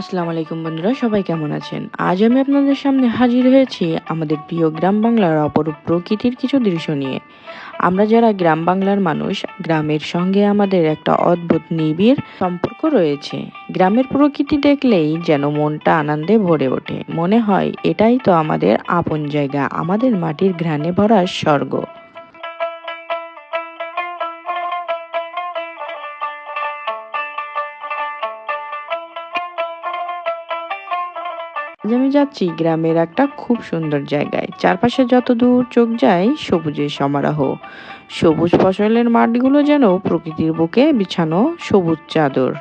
আসসালামু আলাইকুম বন্ধুরা, সবাই কেমন আছেন? আজ আমি আপনাদের সামনে হাজির হয়েছি আমাদের প্রিয় গ্রাম বাংলার অপরূপ প্রকৃতির কিছু দৃশ্য নিয়ে। আমরা যারা গ্রাম বাংলার মানুষ, গ্রামের সঙ্গে আমাদের একটা অদ্ভুত নিবিড় সম্পর্ক রয়েছে। গ্রামের প্রকৃতি দেখলেই যেন মনটা আনন্দে ভরে ওঠে। মনে হয় এটাই তো আমাদের আপন জায়গা, আমাদের মাটির ঘ্রাণে ভরা স্বর্গ। আজ আমি যাচ্ছি গ্রামের একটা খুব সুন্দর জায়গায়। চারপাশে যত দূর চোখ যায় সবুজের সমারোহ। সবুজ ফসলের মাঠগুলো যেন প্রকৃতির বুকে বিছানো সবুজ চাদর।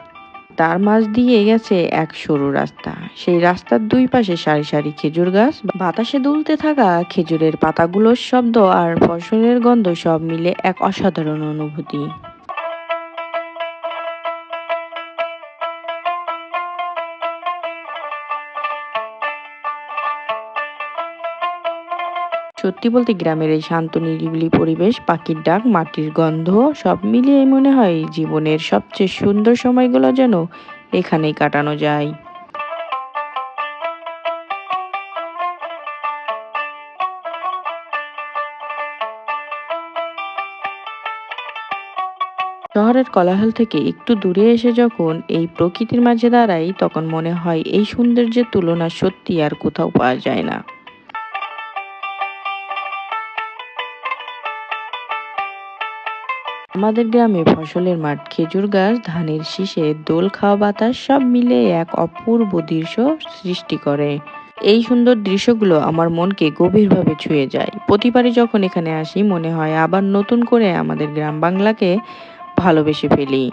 তার মাঝ দিয়ে গেছে এক সরু রাস্তা। সেই রাস্তার দুই পাশে সারি সারি খেজুর গাছ, বাতাসে দুলতে থাকা খেজুরের পাতাগুলোর শব্দ আর ফসলের গন্ধ সব মিলে এক অসাধারণ অনুভূতি। সত্যি বলতে গ্রামের এই শান্ত নিরিবিলি পরিবেশ, পাখির ডাক, মাটির গন্ধ সব মিলিয়ে মনে হয় জীবনের সবচেয়ে সুন্দর সময়গুলো যেন এখানেই কাটানো যায়। শহরের কোলাহল থেকে একটু দূরে এসে যখন এই প্রকৃতির মাঝে দাঁড়াই, তখন মনে হয় এই সৌন্দর্যের তুলনা সত্যি আর কোথাও পাওয়া যায় না। আমাদের গ্রামে ফসলের মাঠ, খেজুর গাছ, ধানের শীষে দোল খাওয়া বাতাস সব মিলে এক অপূর্ব দৃশ্য সৃষ্টি করে। এই সুন্দর দৃশ্যগুলো আমার মনকে গভীরভাবে ছুঁয়ে যায়। প্রতিবারই যখন এখানে আসি মনে হয় আবার নতুন করে আমাদের গ্রাম বাংলাকে ভালোবেসে ফেলি।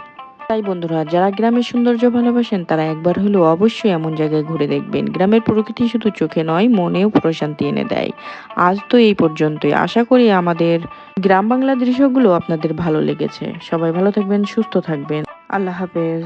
তাই বন্ধুরা, যারা গ্রামের সৌন্দর্য ভালোবাসেন তারা একবার হলেও অবশ্যই এমন জায়গায় ঘুরে দেখবেন। গ্রামের প্রকৃতি শুধু চোখে নয়, মনেও প্রশান্তি এনে দেয়। আজ তো এই পর্যন্তই। আশা করি আমাদের গ্রাম বাংলার দৃশ্যগুলো আপনাদের ভালো লেগেছে। সবাই ভালো থাকবেন, সুস্থ থাকবেন। আল্লাহ হাফেজ।